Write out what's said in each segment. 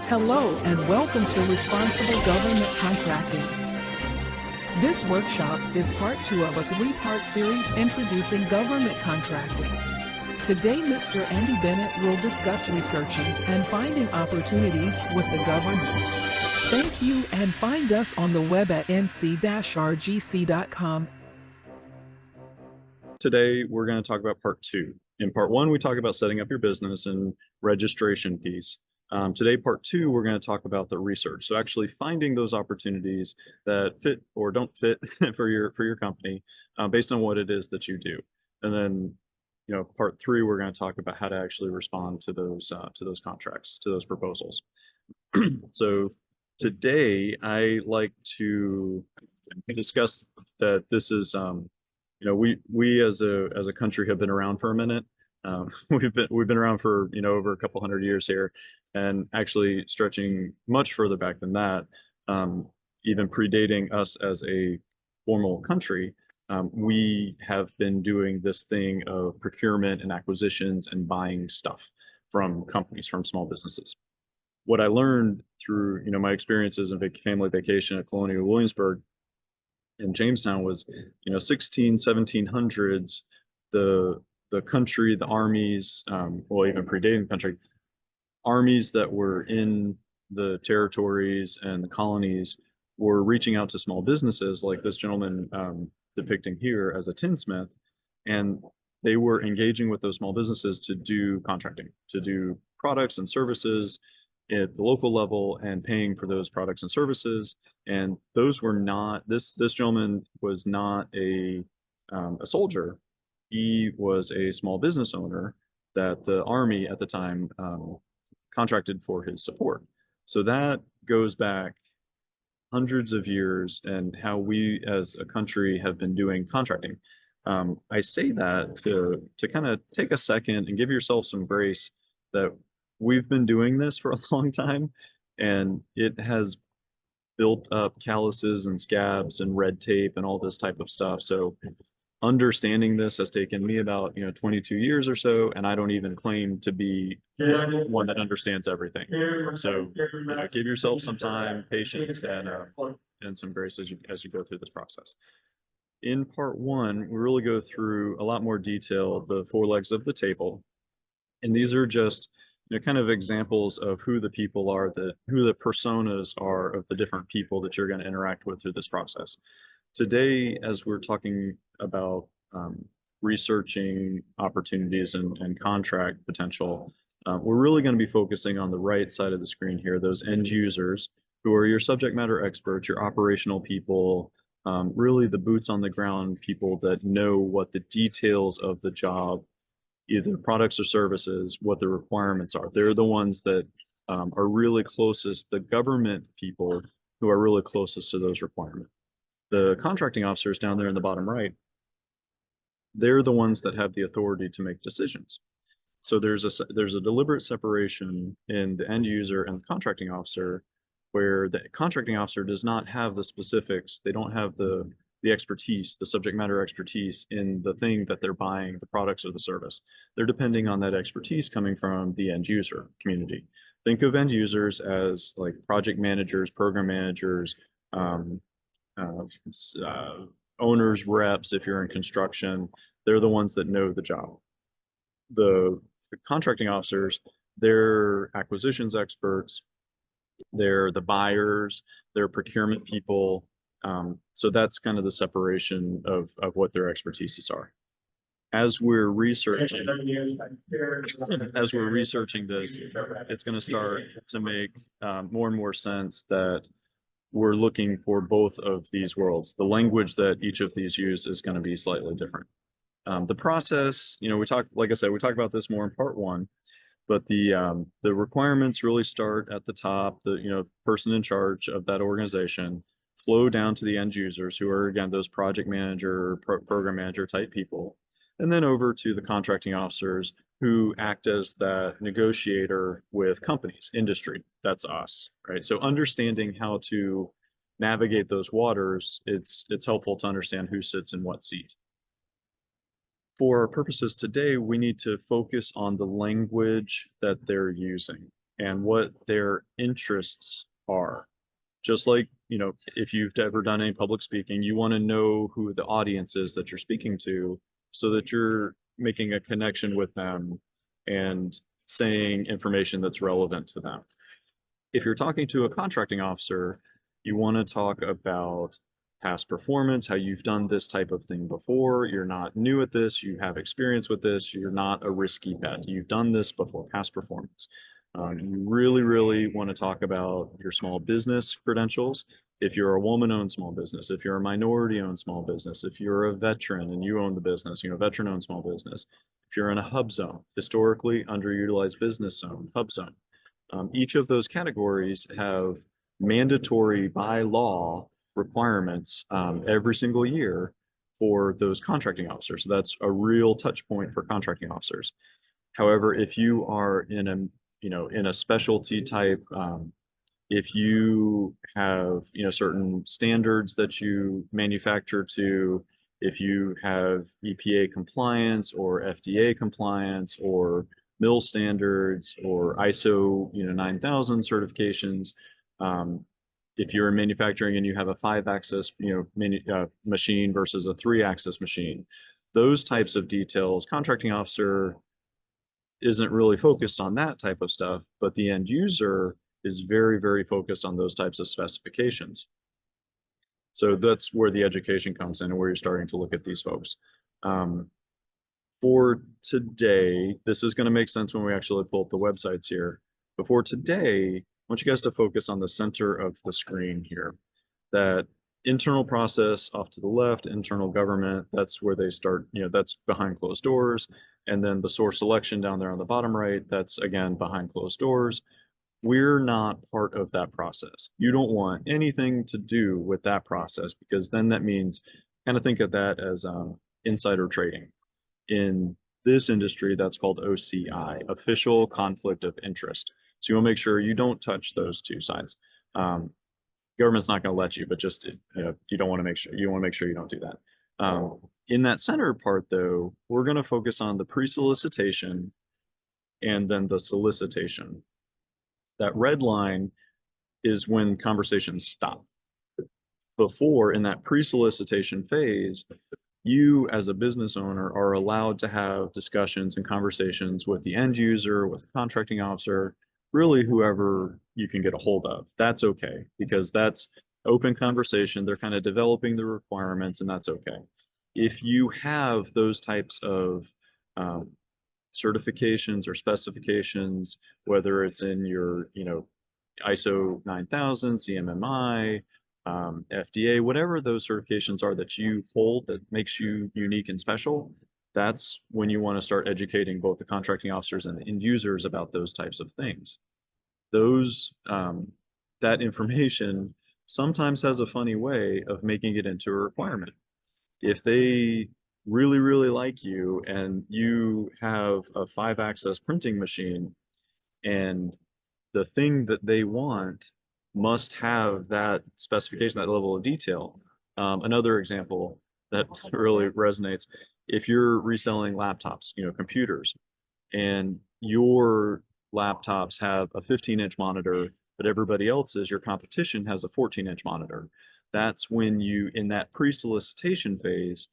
Hello and welcome to Responsible Government Contracting. This workshop is part 2 of a 3-part series introducing government contracting. Today, Mr. Andy Bennett will discuss researching and finding opportunities with the government. Thank you, and find us on the web at nc-rgc.com. Today, we're going to talk about part 2. In part 1, we talk about setting up your business and registration piece. Today, part 2, we're going to talk about the research. So actually finding those opportunities that fit or don't fit for your company based on what it is that you do. And then, part 3, we're going to talk about how to actually respond to those contracts, to those proposals. So today, I like to discuss that this is, we as a country have been around for a minute. We've been around for over a couple hundred years here, and actually stretching much further back than that, even predating us as a formal country. We have been doing this thing of procurement and acquisitions and buying stuff from companies, from small businesses. What I learned through my experiences in family vacation at Colonial Williamsburg in Jamestown was 1700s, the country, the armies, well, even predating the country, armies that were in the territories and the colonies were reaching out to small businesses like this gentleman depicting here as a tinsmith, and they were engaging with those small businesses to do contracting, to do products and services at the local level and paying for those products and services. And those were not, this gentleman was not a soldier. He was a small business owner that the Army at the time contracted for his support. So that goes back hundreds of years and how we as a country have been doing contracting. I say that to kind of take a second and give yourself some grace that we've been doing this for a long time, and it has built up calluses and scabs and red tape and all this type of stuff. So understanding this has taken me about 22 years or so, and I don't even claim to be one that understands everything. So give yourself some time, patience, and some grace as you go through this process. In part 1, we really go through a lot more detail, the 4 legs of the table, and these are just kind of examples of who the people are, who the personas are of the different people that you're going to interact with through this process. Today, as we're talking about researching opportunities and contract potential, we're really going to be focusing on the right side of the screen here, those end users who are your subject matter experts, your operational people, really the boots on the ground people that know what the details of the job, either products or services, what the requirements are. They're the ones that are really closest, the government people who are really closest to those requirements. The contracting officers down there in the bottom right, they're the ones that have the authority to make decisions. So there's a deliberate separation in the end user and the contracting officer, where the contracting officer does not have the specifics. They don't have the expertise, the subject matter expertise in the thing that they're buying, the products or the service. They're depending on that expertise coming from the end user community. Think of end users as like project managers, program managers, owners, reps. If you're in construction, they're the ones that know the job. The contracting officers, they're acquisitions experts, they're the buyers, they're procurement people. So that's kind of the separation of what their expertises are. As we're researching this, it's going to start to make more and more sense that we're looking for both of these worlds. The language that each of these use is going to be slightly different. The process, like I said, we talk about this more in part 1, but the requirements really start at the top. The person in charge of that organization flow down to the end users, who are again those project manager, program manager type people, and then over to the contracting officers who act as that negotiator with companies, industry. That's us, right? So understanding how to navigate those waters, it's helpful to understand who sits in what seat. For our purposes today, we need to focus on the language that they're using. and what their interests are. Just like, if you've ever done any public speaking, you want to know who the audience is that you're speaking to so that you're making a connection with them and saying information that's relevant to them. If you're talking to a contracting officer, you want to talk about past performance, how you've done this type of thing before. You're not new at this, you have experience with this, you're not a risky bet. You've done this before, past performance. You really, really want to talk about your small business credentials. If you're a woman-owned small business, if you're a minority-owned small business, if you're a veteran and you own the business, veteran-owned small business. If you're in a hub zone, historically underutilized business zone, hub zone. Each of those categories have mandatory by law requirements every single year for those contracting officers. So that's a real touch point for contracting officers. However, if you are in a specialty type, if you have certain standards that you manufacture to, if you have EPA compliance or FDA compliance or mill standards or ISO 9000 certifications, if you're in manufacturing and you have a 5-axis machine versus a 3-axis machine, those types of details, contracting officer isn't really focused on that type of stuff, but the end user is very, very focused on those types of specifications. So that's where the education comes in and where you're starting to look at these folks. For today, this is going to make sense when we actually pull up the websites here. But for today, I want you guys to focus on the center of the screen here. That internal process off to the left, internal government, that's where they start, that's behind closed doors. And then the source selection down there on the bottom right, that's again behind closed doors. We're not part of that process. You don't want anything to do with that process, because then that means, kind of think of that as insider trading. In this industry, that's called OCI, official conflict of interest. So you want to make sure you don't touch those two sides. Government's not going to let you, but just you don't want to make sure you don't do that. In that center part, though, we're going to focus on the pre-solicitation and then the solicitation. That red line is when conversations stop. Before, in that pre-solicitation phase, you as a business owner are allowed to have discussions and conversations with the end user, with the contracting officer, really whoever you can get a hold of. That's okay, because that's open conversation. They're kind of developing the requirements, and that's okay. If you have those types of certifications or specifications, whether it's in your, ISO 9000, CMMI, FDA, whatever those certifications are that you hold that makes you unique and special, that's when you want to start educating both the contracting officers and the end users about those types of things. Those, that information sometimes has a funny way of making it into a requirement. If they really, really like you and you have a 5-axis printing machine and the thing that they want must have that specification, that level of detail. Another example that really resonates, if you're reselling laptops, computers, and your laptops have a 15-inch monitor, but everybody else's, your competition, has a 14-inch monitor. That's when you, in that pre-solicitation phase,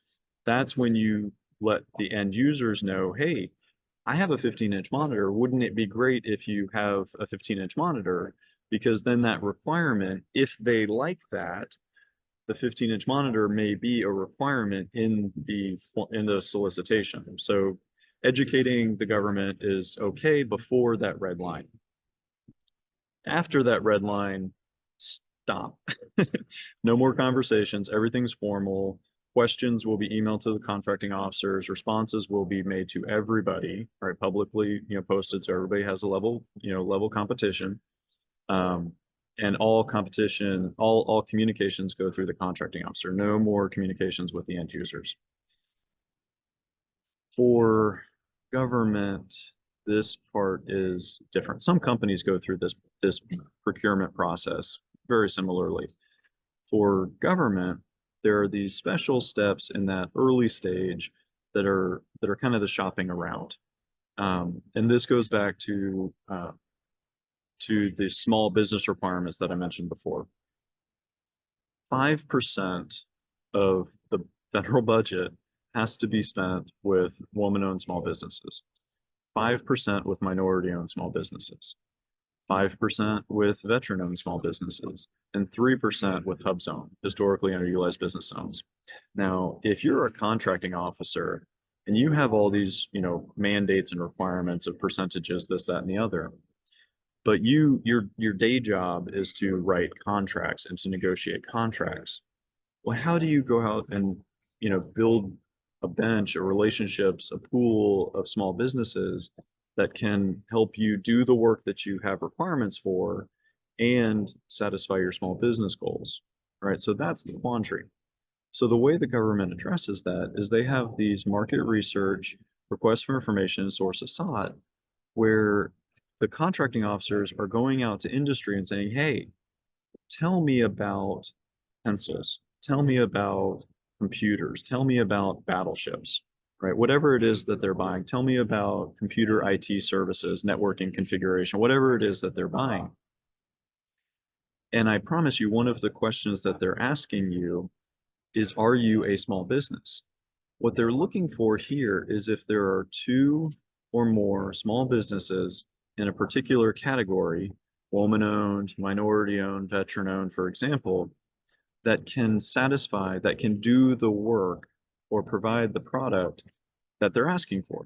that's when you let the end users know, hey, I have a 15-inch monitor. Wouldn't it be great if you have a 15-inch monitor? Because then that requirement, if they like that, the 15-inch monitor may be a requirement in the solicitation. So educating the government is okay before that red line. After that red line, stop. No more conversations. Everything's formal. Questions will be emailed to the contracting officers. Responses will be made to everybody, right? Publicly, posted, so everybody has a level competition. And all competition, all communications go through the contracting officer. No more communications with the end users. For government, this part is different. Some companies go through this procurement process very similarly. For government, there are these special steps in that early stage that are kind of the shopping around. And this goes back to to the small business requirements that I mentioned before. 5% of the federal budget has to be spent with woman-owned small businesses, 5% with minority-owned small businesses, 5% with veteran-owned small businesses, and 3% with hub zone, historically underutilized business zones. Now, if you're a contracting officer and you have all these, mandates and requirements of percentages, this, that, and the other, but your day job is to write contracts and to negotiate contracts. Well, how do you go out and, build a bench of relationships, a pool of small businesses that can help you do the work that you have requirements for and satisfy your small business goals, right? So that's the quandary. So the way the government addresses that is they have these market research, requests for information, sources sought, where the contracting officers are going out to industry and saying, hey, tell me about pencils, tell me about computers, tell me about battleships, right? Whatever it is that they're buying, tell me about computer IT services, networking configuration, whatever it is that they're buying. And I promise you, one of the questions that they're asking you is, are you a small business? What they're looking for here is if there are 2 or more small businesses in a particular category, woman-owned, minority-owned, veteran-owned, for example, that can satisfy, that can do the work or provide the product that they're asking for.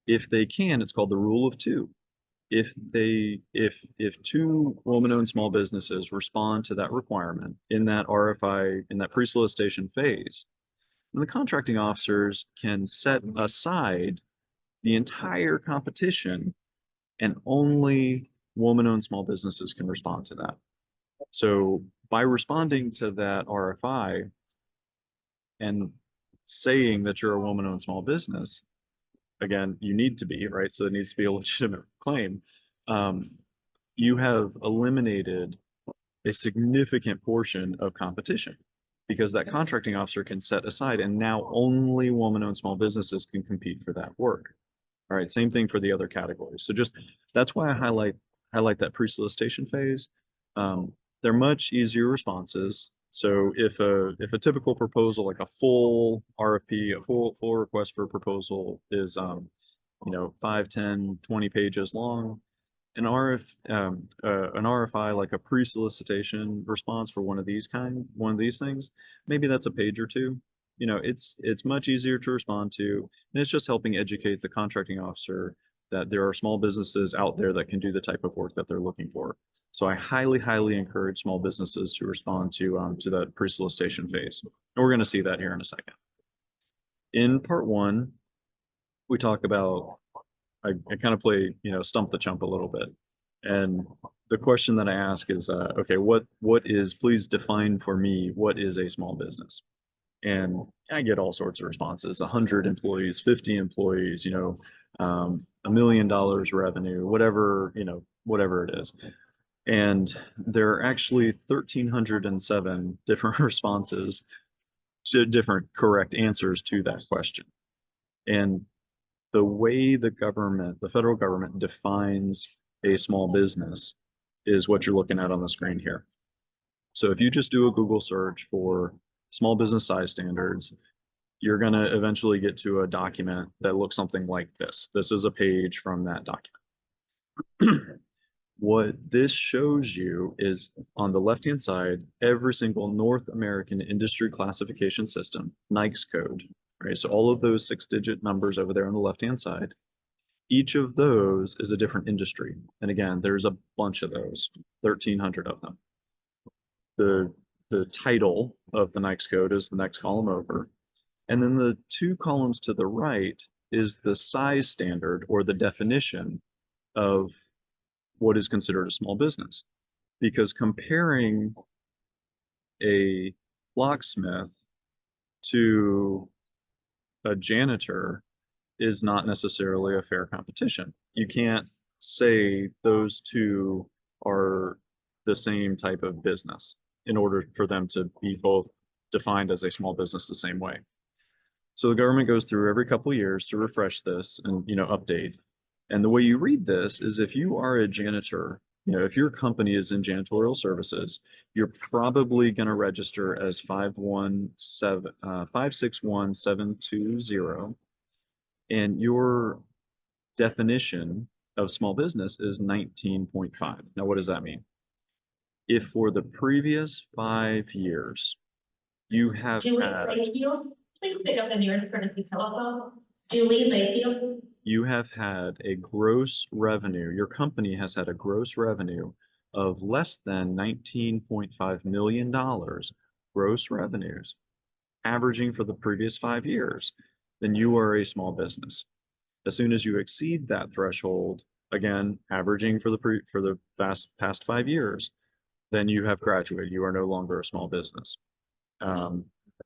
If they can, it's called the rule of 2. If 2 woman-owned small businesses respond to that requirement in that RFI, in that pre-solicitation phase, then the contracting officers can set aside the entire competition, and only woman-owned small businesses can respond to that. So by responding to that RFI and saying that you're a woman-owned small business, again, you need to be, right? So it needs to be a legitimate claim. You have eliminated a significant portion of competition because that contracting officer can set aside, and now only woman-owned small businesses can compete for that work. All right, same thing for the other categories. So just, that's why I highlight that pre-solicitation phase. They're much easier responses. So if a typical proposal, like a full RFP, a full request for a proposal is, 5, 10, 20 pages long, an RFI, like a pre-solicitation response for one of these things, maybe that's a page or 2. It's much easier to respond to, and it's just helping educate the contracting officer that there are small businesses out there that can do the type of work that they're looking for. So I highly, highly encourage small businesses to respond to that pre-solicitation phase. And we're going to see that here in a second. In part 1, we talk about, I kind of play, stump the chump a little bit. And the question that I ask is, okay, please define for me, what is a small business? And I get all sorts of responses: 100 employees, 50 employees, $1 million revenue, whatever it is. And there are actually 1,307 different responses to different correct answers to that question. And the way the federal government defines a small business is what you're looking at on the screen here. So if you just do a Google search for small business size standards, you're going to eventually get to a document that looks something like this. This is a page from that document. What this shows you is, on the left-hand side, every single North American industry classification system, NAICS code, right? So all of those 6-digit numbers over there on the left-hand side, each of those is a different industry. And again, there's a bunch of those, 1,300 of them. The title of the NAICS code is the next column over. And then the 2 columns to the right is the size standard, or the definition of what is considered a small business. Because comparing a locksmith to a janitor is not necessarily a fair competition. You can't say those 2 are the same type of business in order for them to be both defined as a small business the same way. So the government goes through every couple of years to refresh this and update. And the way you read this is, if you are a janitor if your company is in janitorial services, you're probably going to register as 561720, and your definition of small business is 19.5. Now, what does that mean? If for the previous 5 years you have Julie had Mayfield, please pick up the nearest courtesy telephone. Julie Mayfield. you have had a gross revenue, your company has had a gross revenue of less than $19.5 million gross revenues, averaging for the previous 5 years, then you are a small business. As soon as you exceed that threshold, again, averaging for the past 5 years, then you have graduated. You are no longer a small business.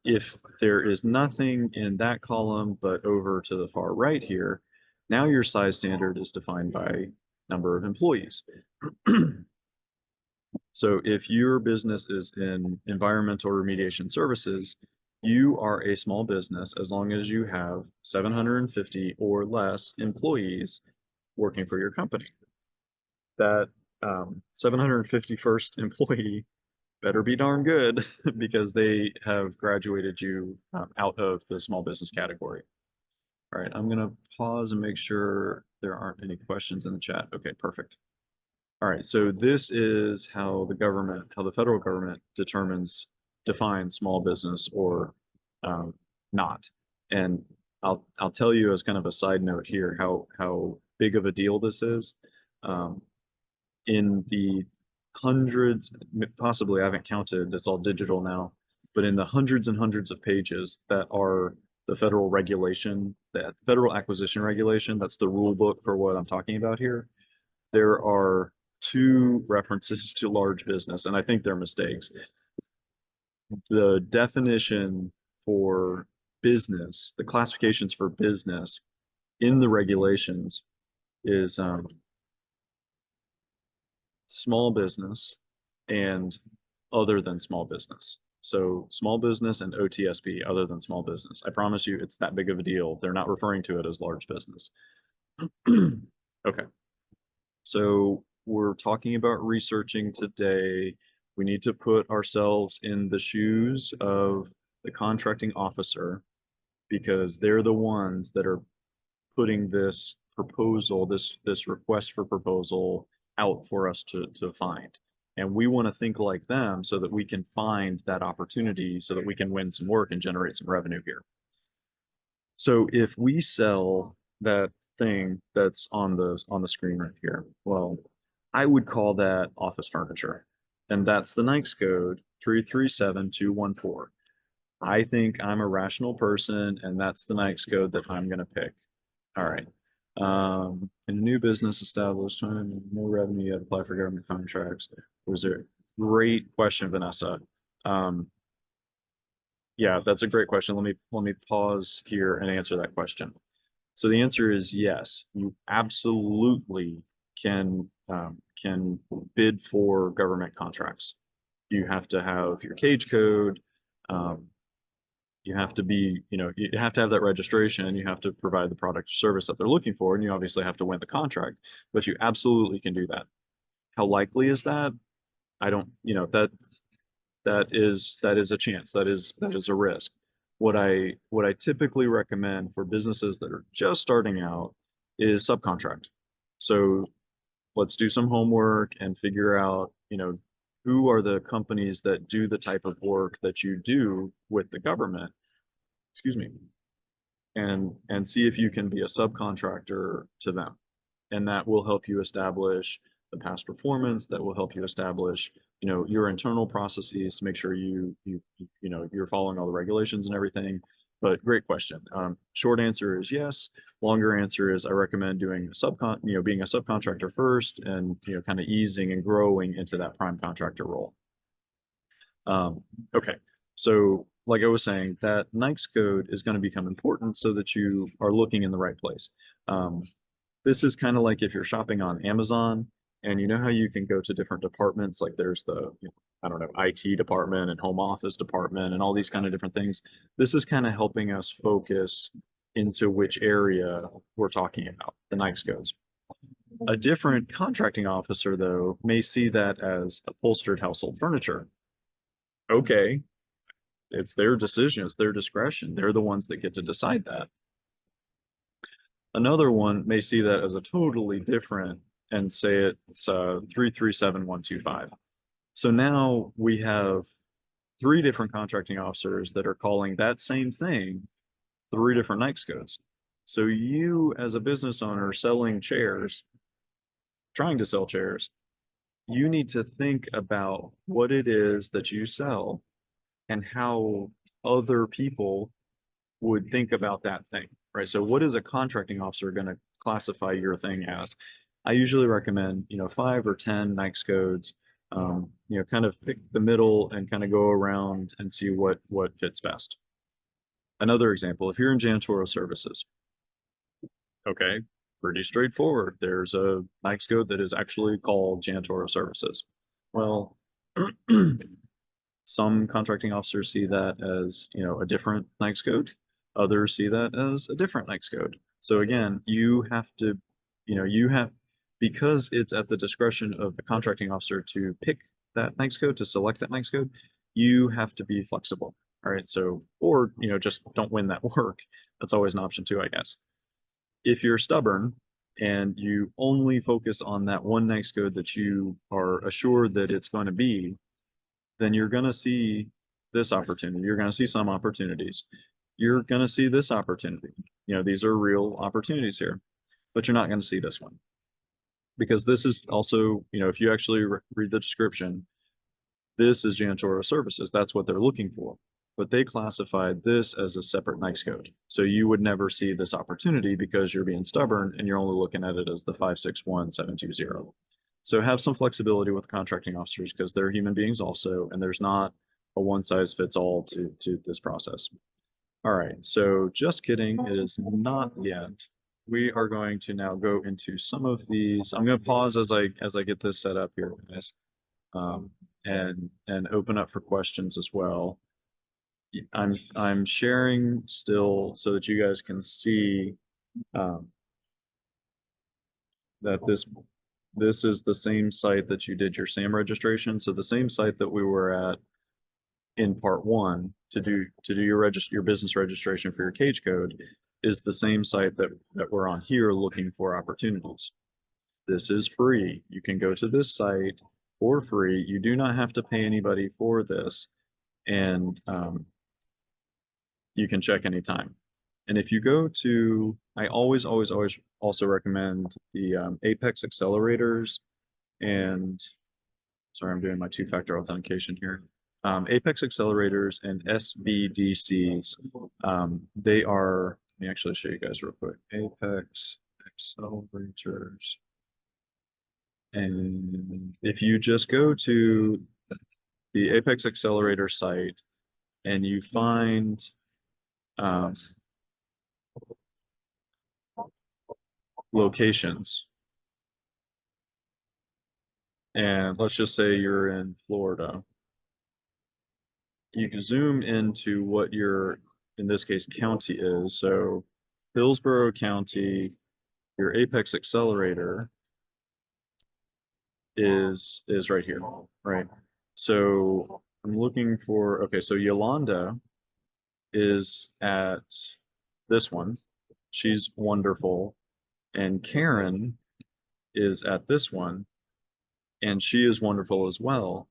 If there is nothing in that column, but over to the far right here, now your size standard is defined by number of employees. So if your business is in environmental remediation services, you are a small business as long as you have 750 or less employees working for your company. That 751st employee better be darn good because they have graduated you out of the small business category. All right, I'm gonna pause and make sure there aren't any questions in the chat. Okay, perfect. All right, so this is how the federal government defines small business or not. And I'll tell you as kind of a side note here how big of a deal this is. In the hundreds, possibly I haven't counted, it's all digital now, but in the hundreds and hundreds of pages that are the federal regulation, that federal acquisition regulation, that's the rule book for what I'm talking about here. There are 2 references to large business, and I think they're mistakes. The definition for business, the classifications for business in the regulations is small business and other than small business. So small business and OTSB, other than small business. I promise you it's that big of a deal. They're not referring to it as large business. Okay. So we're talking about researching today. We need to put ourselves in the shoes of the contracting officer because they're the ones that are putting this proposal, this request for proposal out for us to find. And we want to think like them so that we can find that opportunity so that we can win some work and generate some revenue here. So if we sell that thing that's on the screen right here, well, I would call that office furniture. And that's the NAICS code 337214. I think I'm a rational person and that's the NAICS code that I'm going to pick. All right. In a new business established, no revenue yet, apply for government contracts. Was there? Great question, Vanessa. Yeah, that's a great question. Let me pause here and answer that question. So the answer is yes, you absolutely can bid for government contracts. You have to have your cage code. You have to be, you have to have that registration. You have to provide the product or service that they're looking for, and you obviously have to win the contract. But you absolutely can do that. How likely is that? I don't, that is a chance. That is a risk. What I typically recommend for businesses that are just starting out is subcontract. So let's do some homework and figure out, who are the companies that do the type of work that you do with the government, excuse me, and see if you can be a subcontractor to them. And that will help you establish the past performance, that will help you establish, your internal processes to make sure you're following all the regulations and everything. But great question. Short answer is yes. Longer answer is I recommend doing being a subcontractor first and, kind of easing and growing into that prime contractor role. Okay. So like I was saying, that NAICS code is going to become important so that you are looking in the right place. This is kind of like if you're shopping on Amazon and you know how you can go to different departments, like there's the, I don't know, IT department and home office department and all these kind of different things. This is kind of helping us focus into which area we're talking about, the NAICS codes. A different contracting officer, though, may see that as upholstered household furniture. Okay, it's their decision, it's their discretion. They're the ones that get to decide that. Another one may see that as a totally different and say it's 337125. So now we have three different contracting officers that are calling that same thing three different NICS codes. So you, as a business owner selling chairs, trying to sell chairs, you need to think about what it is that you sell and how other people would think about that thing, right? So what is a contracting officer going to classify your thing as? I usually recommend, 5 or 10 NICS codes, kind of pick the middle and kind of go around and see what fits best. Another example, if you're in janitorial services, okay, pretty straightforward. There's a NICS code that is actually called janitorial services. Well, some contracting officers see that as, a different NICS code. Others see that as a different NICS code. So again, you have to, because it's at the discretion of the contracting officer to pick that NICS code, to select that NICS code, you have to be flexible. All right. So, or, just don't win that work. That's always an option too, I guess. If you're stubborn and you only focus on that one NICS code that you are assured that it's going to be, then you're going to see this opportunity. You're going to see some opportunities. You're going to see this opportunity. These are real opportunities here, but you're not going to see this one. Because this is also, if you actually read the description, this is janitorial services. That's what they're looking for. But they classified this as a separate NICS code. So you would never see this opportunity because you're being stubborn and you're only looking at it as the 561720. So have some flexibility with contracting officers because they're human beings also, and there's not a one size fits all to this process. All right, so just kidding, it is not yet. We are going to now go into some of these. I'm going to pause as I get this set up here, guys, and open up for questions as well. I'm sharing still so that you guys can see that this is the same site that you did your SAM registration. So the same site that we were at in part one to do your business registration for your cage code is the same site that we're on here looking for opportunities. This is free. You can go to this site for free. You do not have to pay anybody for this. And you can check anytime. And if you go to, I always also recommend the Apex accelerators and, sorry, I'm doing my two-factor authentication here. Apex accelerators and SBDCs, they are, let me actually show you guys real quick. Apex accelerators. And if you just go to the Apex accelerator site and you find locations, and let's just say you're in Florida, you can zoom into what your, in this case, county is. So Hillsborough County, your Apex accelerator is right here, right? So I'm looking for, okay, so Yolanda is at this one. She's wonderful. And Karen is at this one, and she is wonderful as well.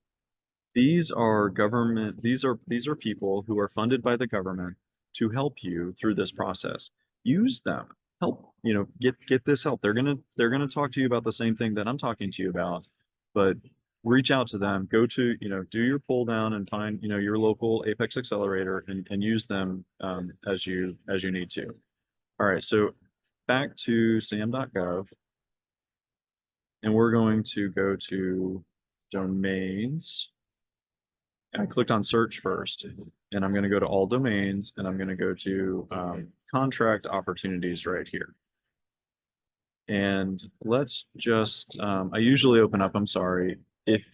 These are government, these are people who are funded by the government to help you through this process. Use them. Help, get this help. They're gonna talk to you about the same thing that I'm talking to you about, but reach out to them, go to, do your pull down and find, your local Apex accelerator and use them as you need to. All right, so back to sam.gov, and we're going to go to domains. I clicked on search first, and I'm going to go to all domains, and I'm going to go to contract opportunities right here. And let's just, I usually open up, I'm sorry, if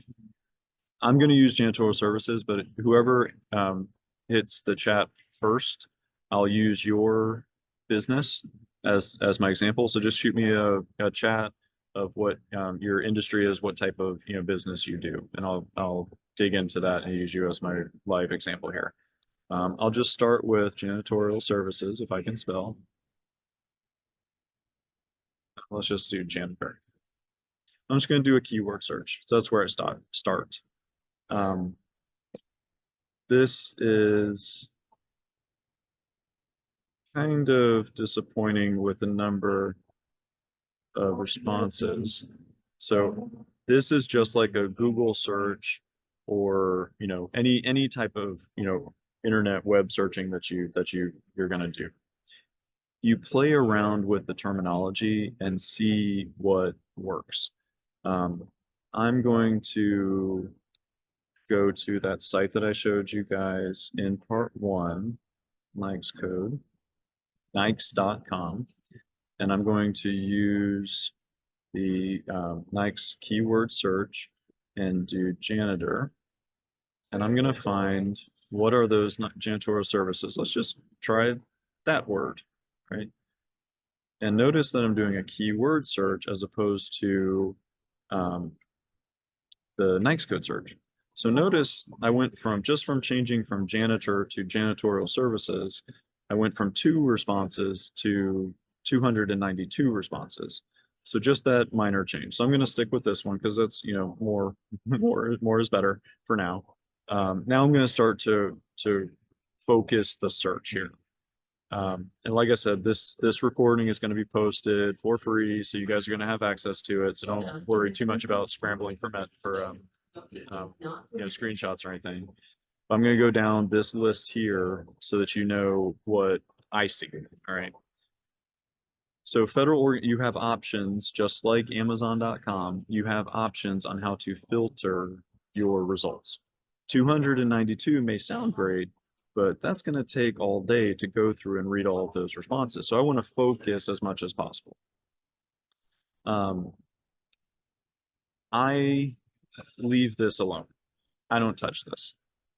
I'm going to use janitorial services, but whoever hits the chat first, I'll use your business as my example. So just shoot me a chat what your industry is, what type of business you do, and I'll dig into that and use you as my live example here. I'll just start with janitorial services if I can spell. Let's just do janitor. I'm just going to do a keyword search. So that's where I start. This is kind of disappointing with the number of responses. So this is just like a Google search or any type of internet web searching that you're going to do. You play around with the terminology and see what works. I'm going to go to that site that I showed you guys in part 1, Nikes code, nikes.com, and I'm going to use the Nikes keyword search and do janitor, and I'm going to find what are those janitorial services. Let's just try that word, right? And notice that I'm doing a keyword search as opposed to the Nikes code search. So notice I went from changing from janitor to janitorial services, I went from 2 responses to 292 responses. So just that minor change. So I'm going to stick with this one because that's more is better for now. Now I'm going to start to focus the search here. And like I said, this recording is going to be posted for free, so you guys are going to have access to it. So don't worry too much about scrambling for screenshots or anything. I'm going to go down this list here so that you know what I see. All right. So you have options, just like Amazon.com. You have options on how to filter your results. 292 may sound great, but that's going to take all day to go through and read all of those responses. So I want to focus as much as possible. I leave this alone. I don't touch this.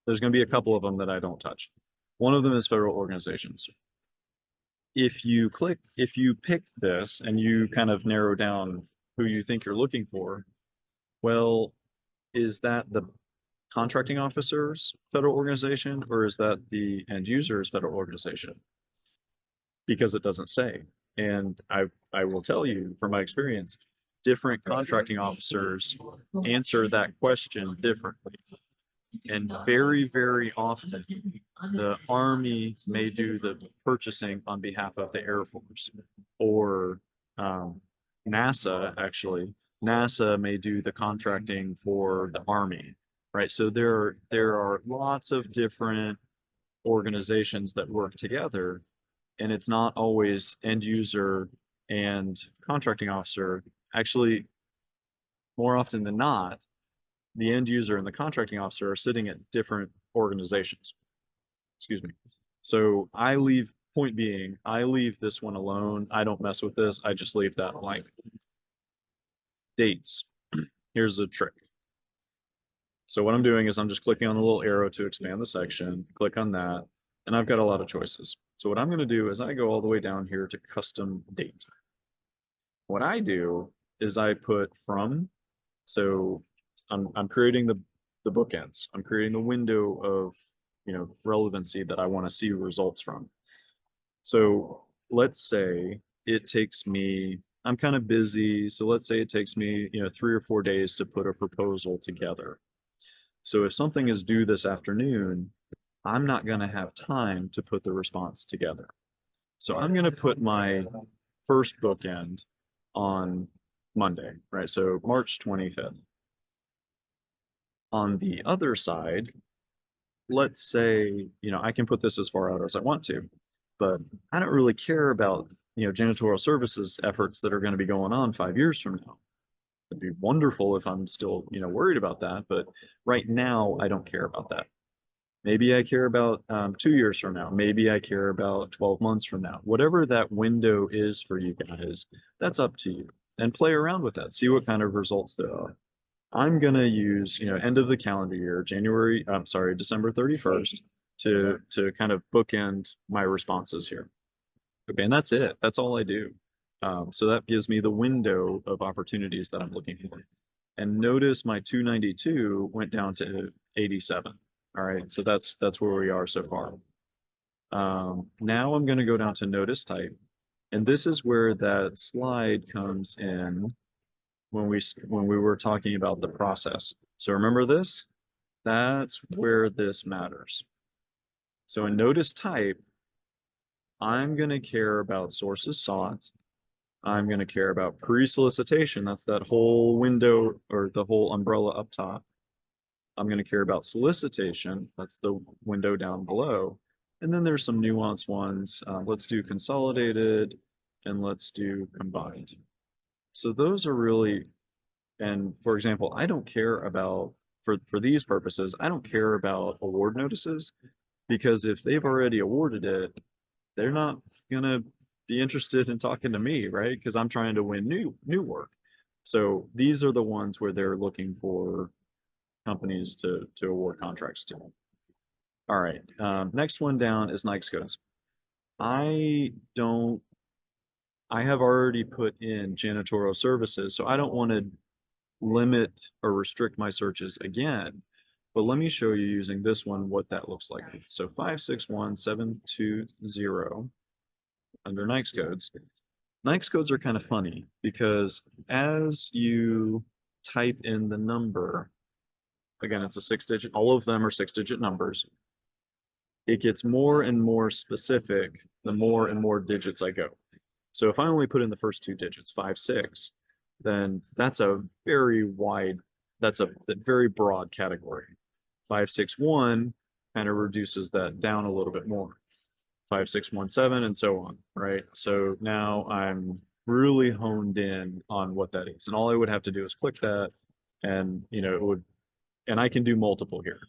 There's going to be a couple of them that I don't touch. One of them is federal organizations. If you pick this and you kind of narrow down who you think you're looking for, well, is that the contracting officer's federal organization or is that the end user's federal organization? Because it doesn't say. And I will tell you from my experience, different contracting officers answer that question differently. And very, very often, the Army may do the purchasing on behalf of the Air Force, or NASA, actually. NASA may do the contracting for the Army, right? So there are lots of different organizations that work together, and it's not always end user and contracting officer. Actually, more often than not, the end user and the contracting officer are sitting at different organizations. Excuse me. So point being, I leave this one alone. I don't mess with this. I just leave that blank. Dates. Here's the trick. So what I'm doing is I'm just clicking on the little arrow to expand the section, click on that, and I've got a lot of choices. So what I'm going to do is I go all the way down here to custom date. What I do is I put from, so I'm creating the bookends. I'm creating the window of relevancy that I want to see results from. So let's say it takes me, I'm kind of busy, so let's say it takes me 3 or 4 days to put a proposal together. So if something is due this afternoon, I'm not going to have time to put the response together. So I'm going to put my first bookend on Monday, right? So March 25th. On the other side, let's say, I can put this as far out as I want to, but I don't really care about, janitorial services efforts that are going to be going on 5 years from now. It'd be wonderful if I'm still, worried about that, but right now I don't care about that. Maybe I care about 2 years from now. Maybe I care about 12 months from now. Whatever that window is for you guys, that's up to you. And play around with that. See what kind of results there are. I'm going to use, end of the calendar year, December 31st to kind of bookend my responses here. Okay, and that's it. That's all I do. So that gives me the window of opportunities that I'm looking for. And notice my 292 went down to 87. All right, so that's where we are so far. Now I'm going to go down to notice type. And this is where that slide comes in when we were talking about the process. So remember this? That's where this matters. So in notice type, I'm going to care about sources sought. I'm going to care about pre-solicitation. That's that whole window or the whole umbrella up top. I'm going to care about solicitation. That's the window down below. And then there's some nuanced ones. Let's do consolidated and let's do combined. So those are really, and for example, I don't care about, for these purposes, I don't care about award notices because if they've already awarded it, they're not going to be interested in talking to me, right? Because I'm trying to win new work. So these are the ones where they're looking for companies to award contracts to. All right, next one down is NICE codes. I have already put in janitorial services, so I don't want to limit or restrict my searches again. But let me show you using this one what that looks like. So 561720 under NICE codes. NICE codes are kind of funny because as you type in the number, again, it's a 6-digit, all of them are 6-digit numbers. It gets more and more specific the more and more digits I go. So if I only put in the first 2 digits, 56, then that's a very wide, that's a very broad category. 561 kind of reduces that down a little bit more. 5617 and so on, right? So now I'm really honed in on what that is. And all I would have to do is click that and, you know, it would, and I can do multiple here.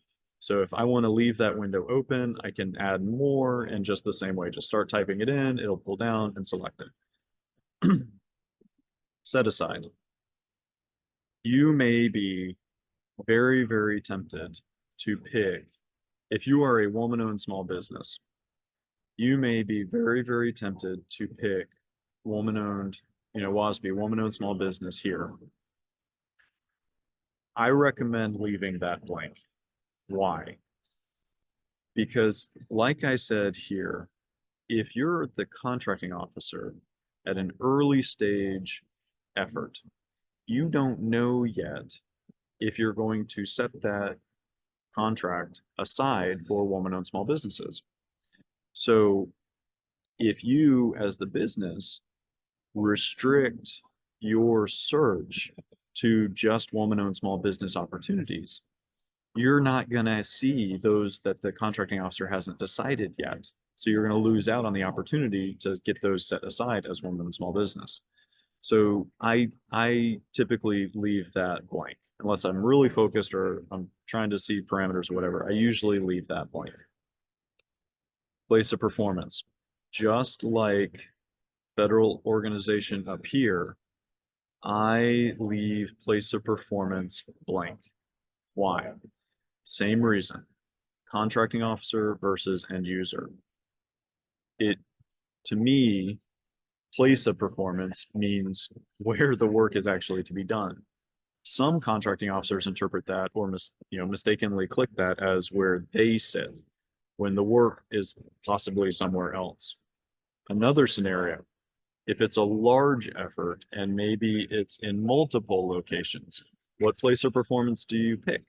So if I want to leave that window open, I can add more in just the same way. Just start typing it in, it'll pull down and select it. Set aside. You may be very, very tempted to pick, if you are a woman-owned small business, you may be very, very tempted to pick woman-owned, you know, WASB, woman-owned small business here. I recommend leaving that blank. Why? Because like I said here, if you're the contracting officer at an early stage effort, you don't know yet if you're going to set that contract aside for woman-owned small businesses. So if you, as the business, restrict your search to just woman-owned small business opportunities, you're not going to see those that the contracting officer hasn't decided yet. So you're going to lose out on the opportunity to get those set aside as woman-owned small business. So I typically leave that blank unless I'm really focused or I'm trying to see parameters or whatever. I usually leave that blank. Place of performance, just like federal organization up here, I leave place of performance blank. Why? Same reason. Contracting officer versus end user. It, to me, place of performance means where the work is actually to be done. Some contracting officers interpret that or mistakenly click that as where they sit when the work is possibly somewhere else. Another scenario, if it's a large effort and maybe it's in multiple locations, what place of performance do you pick?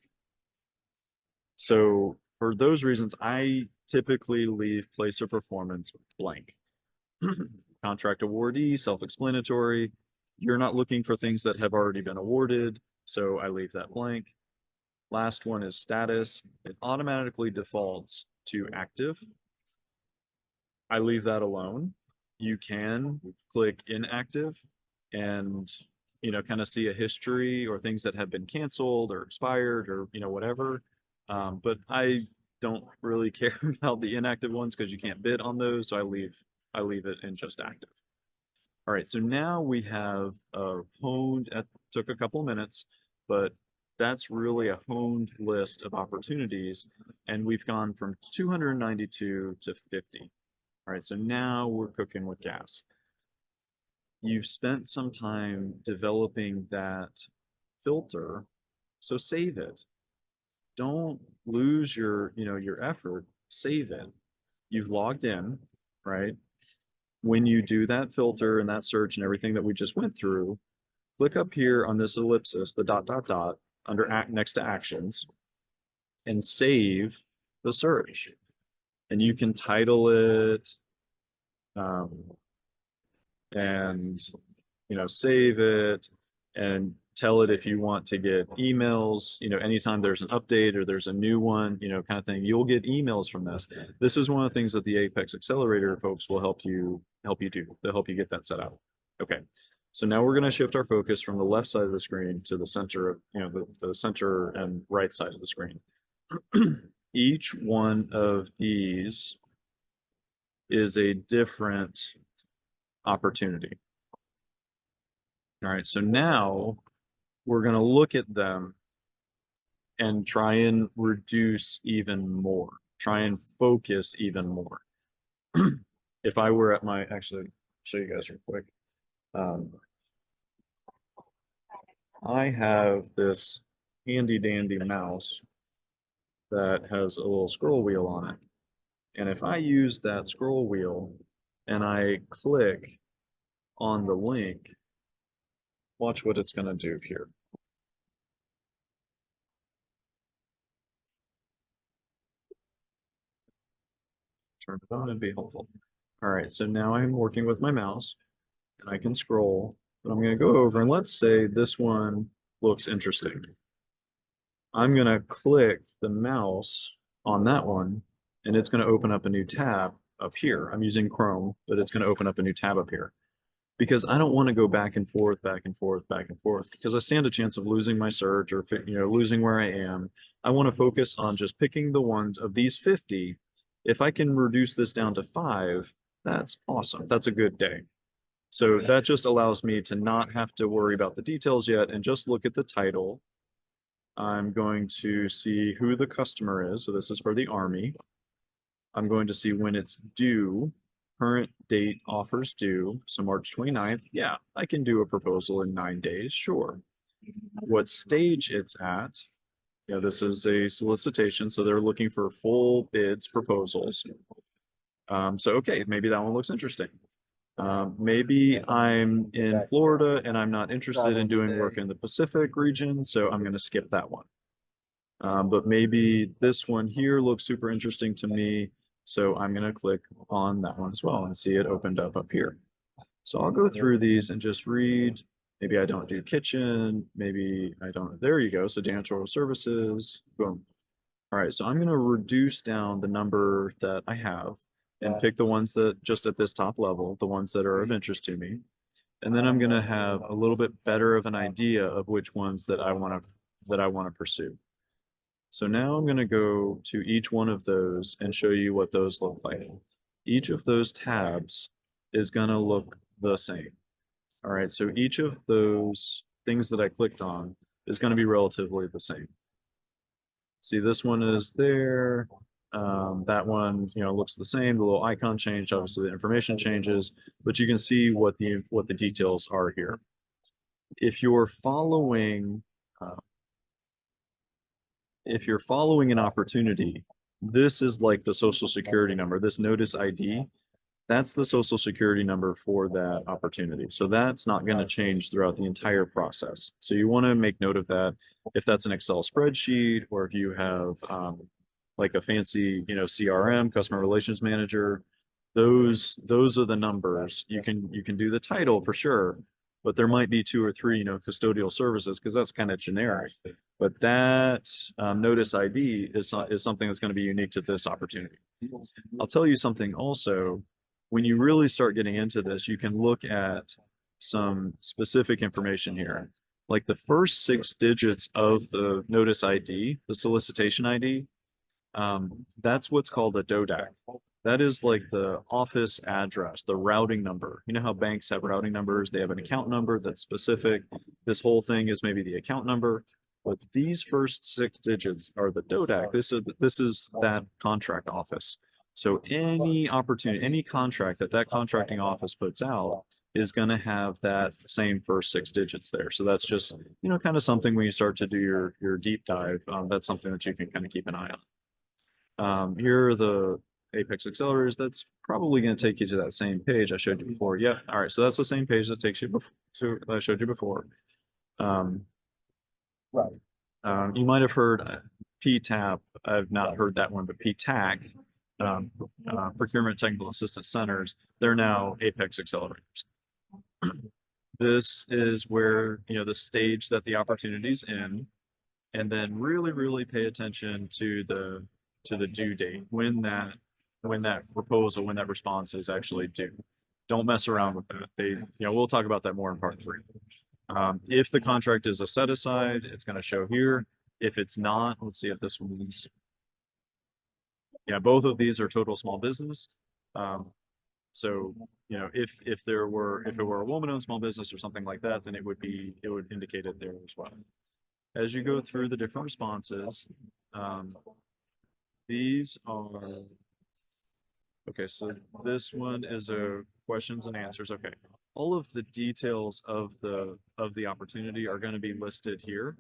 So for those reasons, I typically leave place of performance blank. Contract awardee, self-explanatory. You're not looking for things that have already been awarded, so I leave that blank. Last one is status. It automatically defaults to active. I leave that alone. You can click inactive and, you know, kind of see a history or things that have been canceled or expired or, you know, whatever. But I don't really care about the inactive ones because you can't bid on those. So I leave it in just active. All right, so now we have took a couple minutes, but that's really a honed list of opportunities. And we've gone from 292 to 50. All right, so now we're cooking with gas. you've spent some time developing that filter, so save it. Don't lose your, your effort, save it. You've logged in, right? When you do that filter and that search and everything that we just went through, click up here on this ellipsis, the dot, dot, dot, under next to actions, and save the search. And you can title it, and, save it and tell it if you want to get emails, anytime there's an update or there's a new one, kind of thing, you'll get emails from this. This is one of the things that the Apex Accelerator folks will help you do. They'll help you get that set up. Okay. So now we're going to shift our focus from the left side of the screen to the center of, the center and right side of the screen. Each one of these is a different opportunity. All right, so now we're going to look at them and try and reduce even more, try and focus even more. If I were at my, actually, I'll show you guys real quick. I have this handy dandy mouse that has a little scroll wheel on it. And if I use that scroll wheel and I click on the link, watch what it's going to do here. Turn it on and be helpful. All right, so now I'm working with my mouse and I can scroll, but I'm going to go over and let's say this one looks interesting. I'm going to click the mouse on that one and it's going to open up a new tab up here. I'm using Chrome, but it's going to open up a new tab up here because I don't want to go back and forth, back and forth, back and forth because I stand a chance of losing my search or, losing where I am. I want to focus on just picking the ones of these 50. If I can reduce this down to 5, that's awesome. That's a good day. So that just allows me to not have to worry about the details yet and just look at the title. I'm going to see who the customer is. So this is for the Army. I'm going to see when it's due, current date offers due. So March 29th. Yeah, I can do a proposal in 9 days. Sure. What stage it's at. Yeah, this is a solicitation. So they're looking for full bids, proposals. So, okay, maybe that one looks interesting. Maybe I'm in Florida and I'm not interested in doing work in the Pacific region, so I'm going to skip that one. But maybe this one here looks super interesting to me, so I'm going to click on that one as well and see it opened up here. So I'll go through these and just read. Maybe I don't do kitchen, maybe I don't. There you go. So janitorial services, boom. All right, so I'm going to reduce down the number that I have and pick the ones that just at this top level, the ones that are of interest to me. And then I'm going to have a little bit better of an idea of which ones that I want to pursue. So now I'm going to go to each one of those and show you what those look like. Each of those tabs is going to look the same. All right, so each of those things that I clicked on is going to be relatively the same. See, this one is there. That one, looks the same. The little icon changed. Obviously, the information changes, but you can see what the details are here. If you're following an opportunity, this is like the social security number. This notice ID, that's the social security number for that opportunity. So that's not going to change throughout the entire process. So you want to make note of that. If that's an Excel spreadsheet, or if you have like a fancy, CRM, customer relations manager, those are the numbers. You can do the title for sure, but there might be 2 or 3, custodial services, because that's kind of generic. But that notice ID is something that's going to be unique to this opportunity. I'll tell you something also. When you really start getting into this, you can look at some specific information here. Like the first 6 digits of the notice ID, the solicitation ID, that's what's called a DODAC. That is like the office address, the routing number. You know how banks have routing numbers? They have an account number that's specific. This whole thing is maybe the account number, but these first 6 digits are the DODAC. This is that contract office. So any opportunity, any contract that contracting office puts out, is going to have that same first 6 digits there. So that's just, kind of something when you start to do your deep dive, that's something that you can kind of keep an eye on. Here are the Apex accelerators. That's probably going to take you to that same page I showed you before. Yeah. All right. So that's the same page that takes you to that I showed you before. Right. You might have heard PTAP. I've not heard that one, but PTAC, Procurement Technical Assistance Centers, they're now Apex accelerators. This is where, the stage that the opportunity's in, and then really pay attention to the due date, when that proposal, when that response is actually due. Don't mess around with that. We'll talk about that more in part 3. If the contract is a set aside, it's going to show here. If it's not, let's see if this one's, yeah, both of these are total small business. So, if it were a woman-owned small business or something like that, then it would indicate it there as well. As you go through the different responses, these are, okay, so this one is a questions and answers. Okay. All of the details of the opportunity are going to be listed here,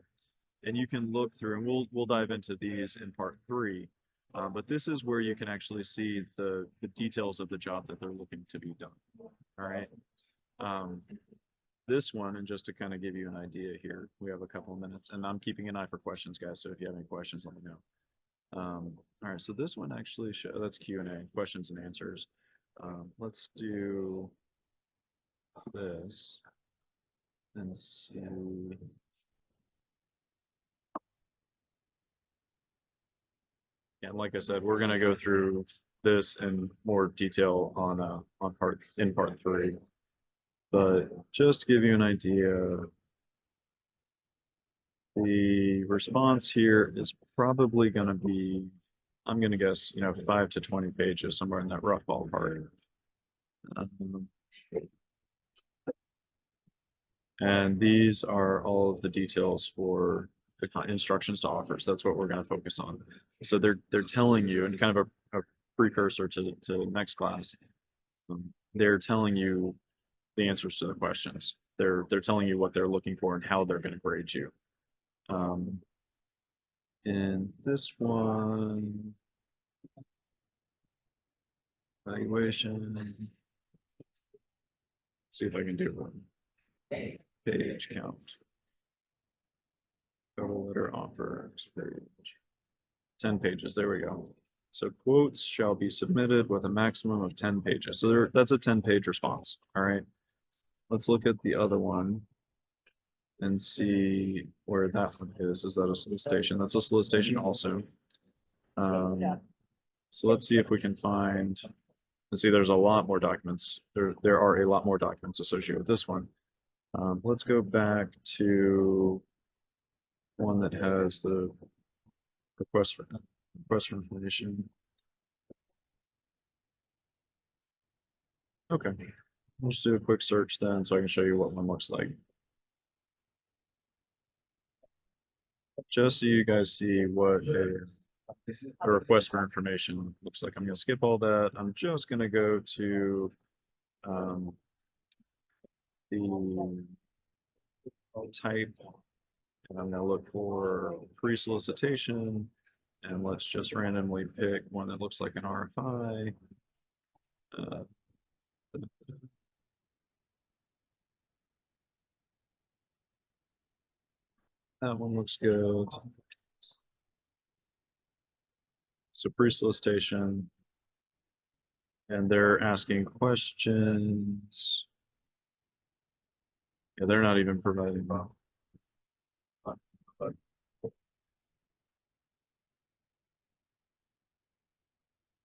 and you can look through, and we'll dive into these in part 3. But this is where you can actually see the details of the job that they're looking to be done. All right. This one, and just to kind of give you an idea here, we have a couple of minutes, and I'm keeping an eye for questions, guys. So if you have any questions, let me know. All right. So this one actually that's Q&A, questions and answers. Let's do this and see. And like I said, we're going to go through this in more detail on part 3. But just to give you an idea, the response here is probably going to be, I'm going to guess, 5 to 20 pages, somewhere in that rough ballpark. And these are all of the details for the instructions to offers. That's what we're going to focus on. So they're telling you, and kind of a precursor to the next class, they're telling you the answers to the questions. They're telling you what they're looking for and how they're going to grade you. In this one, evaluation. Let's see if I can do one. Page count. Total letter offers page. 10 pages. There we go. So quotes shall be submitted with a maximum of 10 pages. So that's a 10-page response. All right. Let's look at the other one and see where that one is. Is that a solicitation? That's a solicitation also. So let's see if we can find, let's see, there's a lot more documents. There are a lot more documents associated with this one. Let's go back to one that has the request for information. Okay, let's do a quick search then so I can show you what one looks like. Just so you guys see what a request for information looks like. I'm going to skip all that. I'm just going to go to the type, and I'm going to look for pre-solicitation, and let's just randomly pick one that looks like an RFI. That one looks good. So pre-solicitation, and they're asking questions. Yeah, they're not even providing that.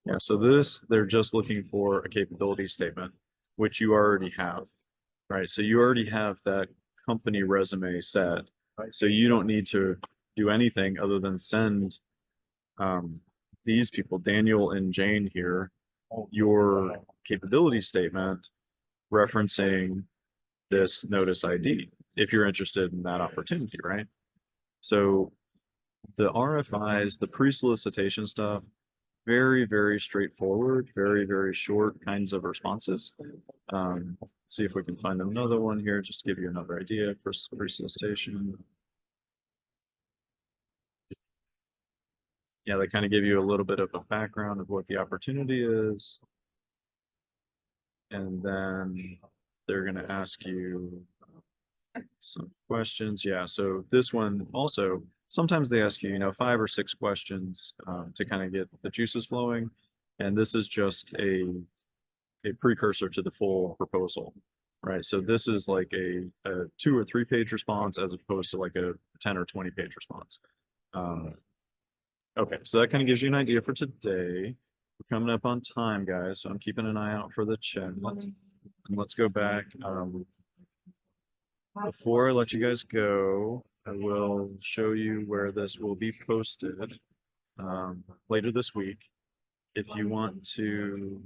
Yeah, so they're just looking for a capability statement, which you already have, right? So you already have that company resume set. Right. So you don't need to do anything other than send these people, Daniel and Jane here, your capability statement referencing this notice ID, if you're interested in that opportunity, right? So the RFIs, the pre-solicitation stuff, very, very straightforward, very, very short kinds of responses. See if we can find another one here, just to give you another idea for solicitation. Yeah, they kind of give you a little bit of a background of what the opportunity is. And then they're going to ask you some questions. Yeah, so this one also, sometimes they ask you, 5 or 6 questions to kind of get the juices flowing. And this is just a precursor to the full proposal, right? So this is like a 2 or 3 page response as opposed to like a 10 or 20 page response. Okay, so that kind of gives you an idea for today. We're coming up on time, guys, so I'm keeping an eye out for the chat. And let's go back. Before I let you guys go, I will show you where this will be posted later this week. If you want to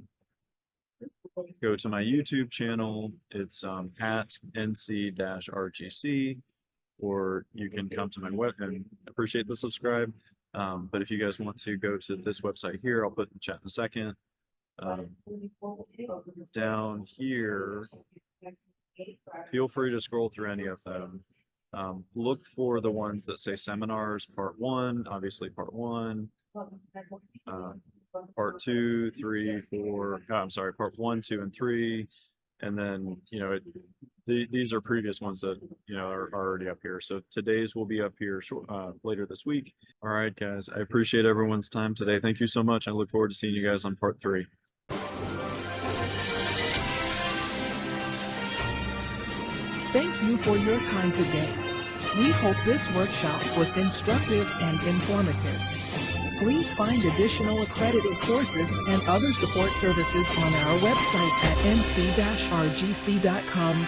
go to my YouTube channel, it's at nc-rgc, or you can come to my web and appreciate the subscribe. But if you guys want to go to this website here, I'll put in the chat in a second. Down here, feel free to scroll through any of them. Look for the ones that say seminars, part 1, obviously part 1, part 2, 3, 4, I'm sorry, part 1, 2, and 3. And then, these are previous ones that, are already up here. So today's will be up here later this week. All right, guys, I appreciate everyone's time today. Thank you so much. I look forward to seeing you guys on part 3. Thank you for your time today. We hope this workshop was instructive and informative. Please find additional accredited courses and other support services on our website at nc-rgc.com